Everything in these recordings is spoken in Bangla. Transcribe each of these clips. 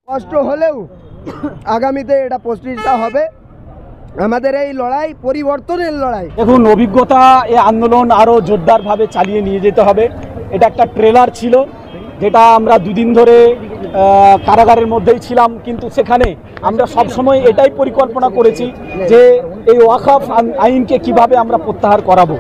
কষ্ট হলেও আগামীতে এটা প্রতিষ্ঠা হবে। আমাদের এই লড়াই পরিবর্তনের লড়াই। দেখুন, অভিজ্ঞতা এই আন্দোলন আরও জোরদারভাবে চালিয়ে নিয়ে যেতে হবে। এটা একটা ট্রেলার ছিল, যেটা আমরা দুদিন ধরে কারাগারের মধ্যেই ছিলাম, কিন্তু সেখানে আমরা সবসময় এটাই পরিকল্পনা করেছি যে এই ওয়াকফ আইনকে কিভাবে আমরা প্রত্যাহার করাবো,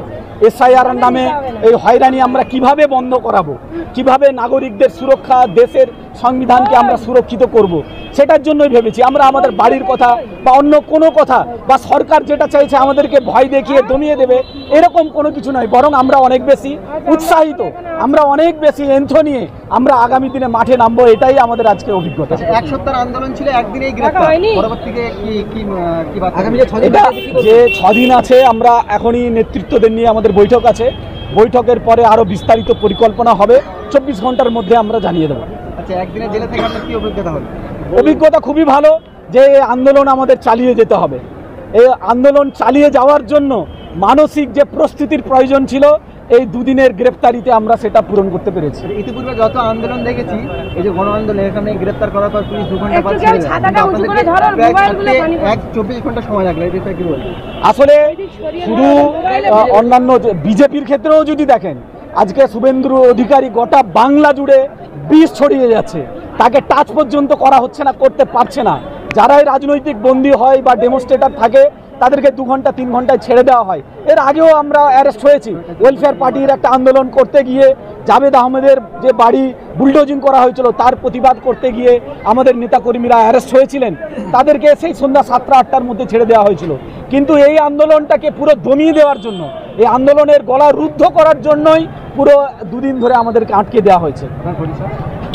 এসআইআর নামে এই হয়রানি আমরা কিভাবে বন্ধ করাবো, কিভাবে নাগরিকদের সুরক্ষা, দেশের সংবিধানকে আমরা সুরক্ষিত করব, সেটার জন্যই ভেবেছি। আমরা আমাদের বাড়ির কথা বা অন্য কোনো কথা বা সরকার যেটা চাইছে আমাদেরকে ভয় দেখিয়ে দমিয়ে দেবে, এরকম কোনো কিছু নয়, বরং আমরা অনেক বেশি উৎসাহিত, আমরা অনেক বেশি এন্থ নিয়ে আমরা আগামী দিনে মাঠে নামবো। এটাই আমাদের আজকে অভিজ্ঞতা। এক সপ্তাহ আন্দোলন ছিল, একদিনেই গ্রেফতার, পরবর্তীতে এটা যে 6 দিন আছে, আমরা এখনই নেতৃত্বদের নিয়ে আমাদের বৈঠক আছে, বৈঠকের পরে আরো বিস্তারিত পরিকল্পনা হবে, 24 ঘন্টার মধ্যে আমরা জানিয়ে দেবো। আচ্ছা, একদিনে জেলে থেকে আপনার কি অভিজ্ঞতা হলো? অভিজ্ঞতা খুবই ভালো, যে এই আন্দোলন আমাদের চালিয়ে যেতে হবে। এই আন্দোলন চালিয়ে যাওয়ার জন্য মানসিক যে প্রস্তুতির প্রয়োজন ছিল, এই দুদিনের গ্রেফতারিতে আমরা সেটা পূরণ করতে পেরেছি। ইতিপূর্বে যত আন্দোলন দেখেছি, এই যে গণ আন্দোলন, এখানে গ্রেফতার করার পর পুলিশ 2 ঘন্টা বাদ ছেড়ে দেয়, 24 ঘন্টা সময় লাগলো, এটা কি বলবো? আসলে শুধু অন্যান্য বিজেপির ক্ষেত্রেও যদি দেখেন, আজকে শুভেন্দু অধিকারী গোটা বাংলা জুড়ে বিষ ছড়িয়ে যাচ্ছে, তাকে টাচ পর্যন্ত করা হচ্ছে না, করতে পারছে না। যারাই রাজনৈতিক বন্দী হয় বা ডেমনস্ট্রেটর থাকে, তাদেরকে 2 ঘন্টা 3 ঘন্টায় ছেড়ে দেওয়া হয়। এর আগেও আমরা অ্যারেস্ট হয়েছি, ওয়েলফেয়ার পার্টির একটা আন্দোলন করতে গিয়ে জাভেদ আহমেদের যে বাড়ি বুলডোজিং করা হয়েছিল, তার প্রতিবাদ করতে গিয়ে আমাদের নেতাকর্মীরা অ্যারেস্ট হয়েছিলেন, তাদেরকে সেই সন্ধ্যা 7টা-8টার মধ্যে ছেড়ে দেওয়া হয়েছিল। কিন্তু এই আন্দোলনটাকে পুরো দমিয়ে দেওয়ার জন্য, এই আন্দোলনের গলা রুদ্ধ করার জন্যই পুরো 2 দিন ধরে আমাদেরকে আটকে দেওয়া হয়েছে।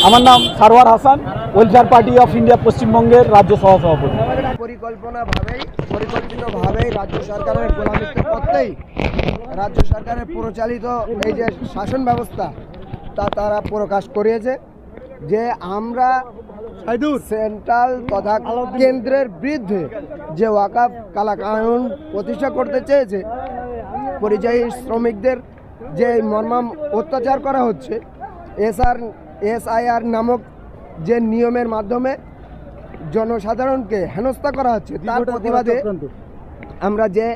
আমার নাম Sarwar Hasan, welfare party of India পশ্চিমবঙ্গের রাজ্য সহসভাপতি। পরিকল্পিতভাবেই রাজ্য সরকারের গোলামিত্ব করতেই রাজ্য সরকারের পরিচালিত এই যে শাসন ব্যবস্থা, তা তারা প্রকাশ করিয়েছে যে আমরা সেন্ট্রাল তথা কেন্দ্রের বিরুদ্ধে যে ওয়াকফ কালাকানুন প্রতিষ্ঠা করতে চেয়েছে, পরিযায়ী শ্রমিকদের যে মর্মাম অত্যাচার করা হচ্ছে, এসআইআর নামক যে নিয়মের মাধ্যমে জনসাধারণকে হেনস্থা করা হচ্ছে, তার প্রতিবাদে আমরা যে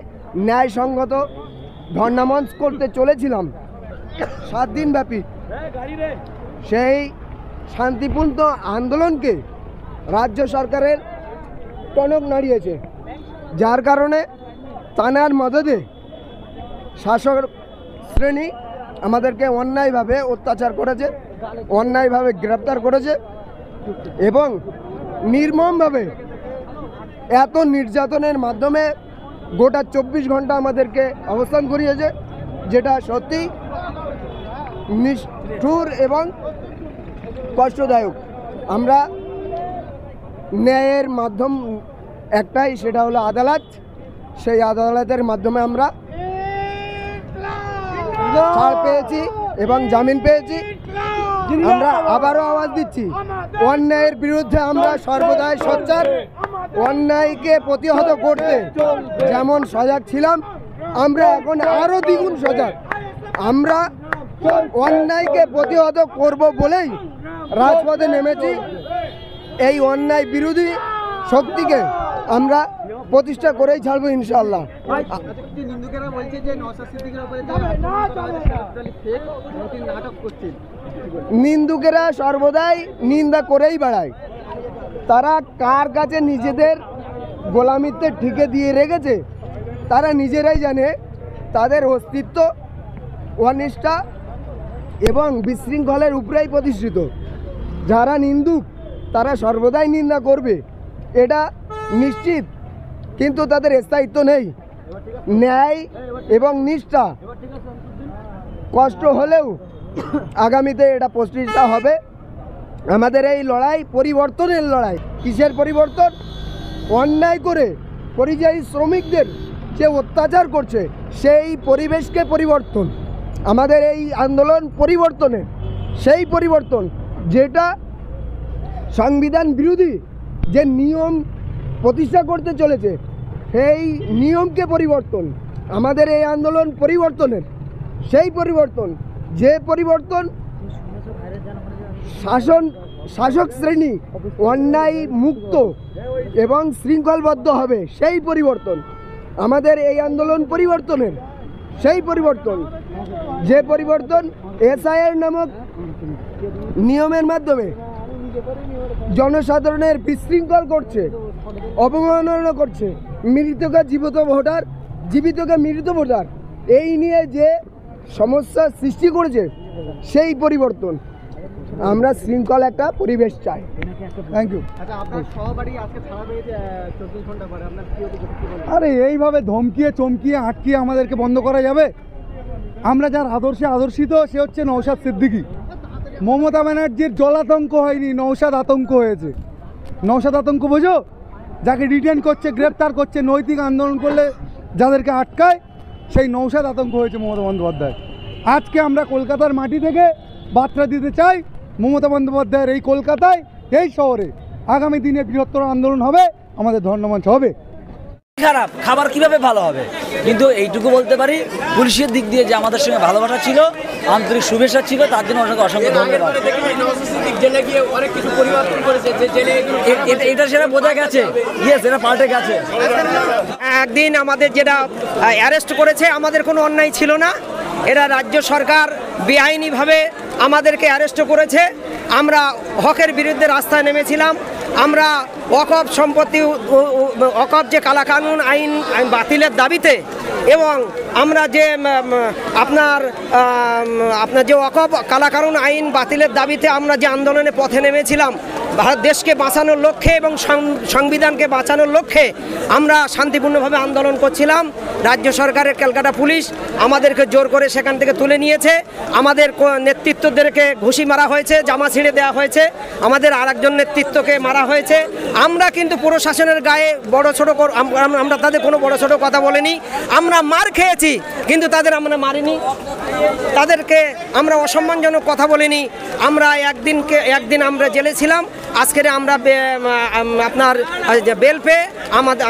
ন্যায়সঙ্গত ধর্ণামঞ্চ করতে চলেছিলাম 7 দিন ব্যাপী, সেই শান্তিপূর্ণ আন্দোলনকে রাজ্য সরকারের টনক নাড়িয়েছে, যার কারণে তানার মদদে শাসক শ্রেণী আমাদেরকে অন্যায়ভাবে অত্যাচার করেছে, অন্যায়ভাবে গ্রেপ্তার করেছে এবং নির্মমভাবে এত নির্যাতনের মাধ্যমে গোটা 24 ঘন্টা আমাদেরকে অবস্থান করিয়েছে, যেটা সত্যি নিষ্ঠুর এবং কষ্টদায়ক। আমরা ন্যায়ের মাধ্যম একটাই, সেটা হলো আদালত। সেই আদালতের মাধ্যমে আমরা ছাড় পেয়েছি এবং জামিন পেয়েছি। আমরা আবারও আওয়াজ দিচ্ছি, অন্যায়ের বিরুদ্ধে আমরা সর্বদাই সোচ্চার। অন্যায়কে প্রতিহত করতে যেমন সজাগ ছিলাম, আমরা এখন আরও দ্বিগুণ সজাগ। আমরা অন্যায়কে প্রতিহত করব বলেই রাজপথে নেমেছি। এই অন্যায় বিরোধী শক্তিকে আমরা প্রতিষ্ঠা করেই ছাড়বো ইনশাআল্লাহ। নিন্দুকেরা সর্বদাই নিন্দা করেই বেড়ায়। তারা কার কাছে নিজেদের গোলামিত্বে ঠিকে দিয়ে রেখেছে, তারা নিজেরাই জানে। তাদের অস্তিত্ব অনিষ্ঠা এবং বিশৃঙ্খলের উপরেই প্রতিষ্ঠিত। যারা নিন্দুক, তারা সর্বদাই নিন্দা করবে, এটা নিশ্চিত। কিন্তু তাদের স্থায়িত্ব নেই। ন্যায় এবং নিষ্ঠা কষ্ট হলেও আগামীতে এটা প্রতিষ্ঠা হবে। আমাদের এই লড়াই পরিবর্তনের লড়াই। কিসের পরিবর্তন? অন্যায় করে পরিযায়ী শ্রমিকদের যে অত্যাচার করছে, সেই পরিবেশকে পরিবর্তন। আমাদের এই আন্দোলন পরিবর্তনের সেই পরিবর্তন, যেটা সংবিধান বিরোধী যে নিয়ম প্রতিষ্ঠা করতে চলেছে, সেই নিয়মকে পরিবর্তন। আমাদের এই আন্দোলন পরিবর্তনের সেই পরিবর্তন, যে পরিবর্তন শাসন শাসক শ্রেণী অন্যায় মুক্ত এবং শৃঙ্খলবদ্ধ হবে, সেই পরিবর্তন আমাদের এই আন্দোলন পরিবর্তনের, সেই পরিবর্তন যে পরিবর্তন এসআইআর নামক নিয়মের মাধ্যমে জনসাধারণের বিশৃঙ্খল করছে, অবমাননা করছে, মৃতকে জীবিত ভোটার, জীবিতকে মৃত ভোটার, এই নিয়ে যে সমস্যার সৃষ্টি করেছে সেই পরিবর্তন। আমরা শৃঙ্খল একটা পরিবেশ চাই। Thank you. আচ্ছা, আপনার সহবাড়ি আজকে ছাড়া পেয়েছে 24 ঘন্টা পরে, আপনার কি বলবেন? আরে এইভাবে ধমকিয়ে চমকিয়ে আটকিয়ে আমাদেরকে বন্ধ করা যাবে? আমরা যার আদর্শে আদর্শিত সে হচ্ছে নওশাদ সিদ্দিকী। মমতা ব্যানার্জির জলাতঙ্ক হয়নি, নওশাদ আতঙ্ক হয়েছে। নওশাদ আতঙ্ক বোঝো? যাকে রিটেন করছে, গ্রেপ্তার করছে, নৈতিক আন্দোলন করলে যাদেরকে আটকায়, সেই নওশাদ আতঙ্ক হয়েছে মমতা বন্দ্যোপাধ্যায়। আজকে আমরা কলকাতার মাটি থেকে বার্তা দিতে চাই, মমতা বন্দ্যোপাধ্যায়ের এই কলকাতায়, এই শহরে আগামী দিনে বৃহত্তর আন্দোলন হবে, আমাদের ধর্মমঞ্চ হবে। খারাপ খাবার কিভাবে ভালো হবে, কিন্তু এইটুকু বলতে পারি পুলিশের দিক দিয়ে যে আমাদের সঙ্গে ভালোবাসা ছিল, আন্তরিক শুভেচ্ছা ছিল, তার জন্য ওনাকে অসংখ্য ধন্যবাদ। এটা সেটা বোঝা গেছে, এটা পাল্টে গেছে। একদিন আমাদের যেটা অ্যারেস্ট করেছে, আমাদের কোনো অন্যায় ছিল না, এরা রাজ্য সরকার বেআইনিভাবে আমাদেরকে অ্যারেস্ট করেছে। আমরা হকের বিরুদ্ধে রাস্তায় নেমেছিলাম। আমরা ওয়াকফ সম্পত্তি, ওয়াকফ যে কালাকানুন আইন বাতিলের দাবিতে, এবং আমরা যে আপনার যে ওয়াকফ কালাকানুন আইন বাতিলের দাবিতে আমরা যে আন্দোলনে পথে নেমেছিলাম, ভারত দেশকে বাঁচানোর লক্ষ্যে এবং সংবিধানকে বাঁচানোর লক্ষ্যে আমরা শান্তিপূর্ণভাবে আন্দোলন করছিলাম। রাজ্য সরকারের ক্যালকাটা পুলিশ আমাদেরকে জোর করে সেখান থেকে তুলে নিয়েছে। আমাদের নেতৃত্বদেরকে ঘুষি মারা হয়েছে, জামা ছিঁড়ে দেওয়া হয়েছে, আমাদের আরেকজন নেতৃত্বকে মারা হয়েছে। আমরা কিন্তু প্রশাসনের গায়ে বড় ছোট, আমরা তাদের কোনো বড় ছোট কথা বলিনি। আমরা মার খেয়েছি, কিন্তু তাদের আমরা মারিনি, তাদেরকে আমরা অসম্মানজনক কথা বলিনি। আমরা একদিন আমরা জেলে ছিলাম, আজকের আমরা আপনার বেল পেয়ে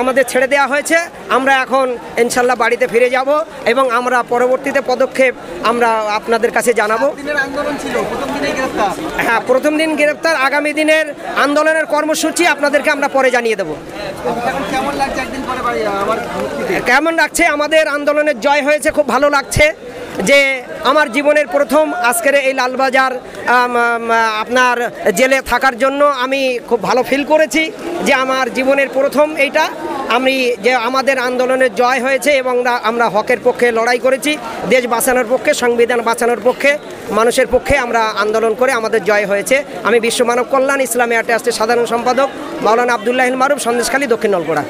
আমাদের ছেড়ে দেওয়া হয়েছে। আমরা এখন ইনশাল্লাহ বাড়িতে ফিরে যাব এবং আমরা পরবর্তীতে পদক্ষেপ আমরা আপনাদের কাছে জানাবো। হ্যাঁ, প্রথম দিন গ্রেফতার, আগামী দিনের আন্দোলনের কর্মসূচি আপনাদেরকে আমরা পরে জানিয়ে দেবো। কেমন লাগছে? আমাদের আন্দোলনের জয় হয়েছে, খুব ভালো লাগছে যে আমার জীবনের প্রথম আজকের এই লালবাজার আপনার জেলে থাকার জন্য আমি খুব ভালো ফিল করেছি যে আমার জীবনের প্রথম এইটা আমি যে আমাদের আন্দোলনের জয় হয়েছে এবং আমরা হকের পক্ষে লড়াই করেছি, দেশ বাঁচানোর পক্ষে, সংবিধান বাঁচানোর পক্ষে, মানুষের পক্ষে আমরা আন্দোলন করে আমাদের জয় হয়েছে। আমি বিশ্ব মানব কল্যাণ ইসলামী ট্রাস্টের সাধারণ সম্পাদক মাওলানা আবদুল্লাহিল মারুফ, সন্দেশখালী, দক্ষিণ নলপাড়া।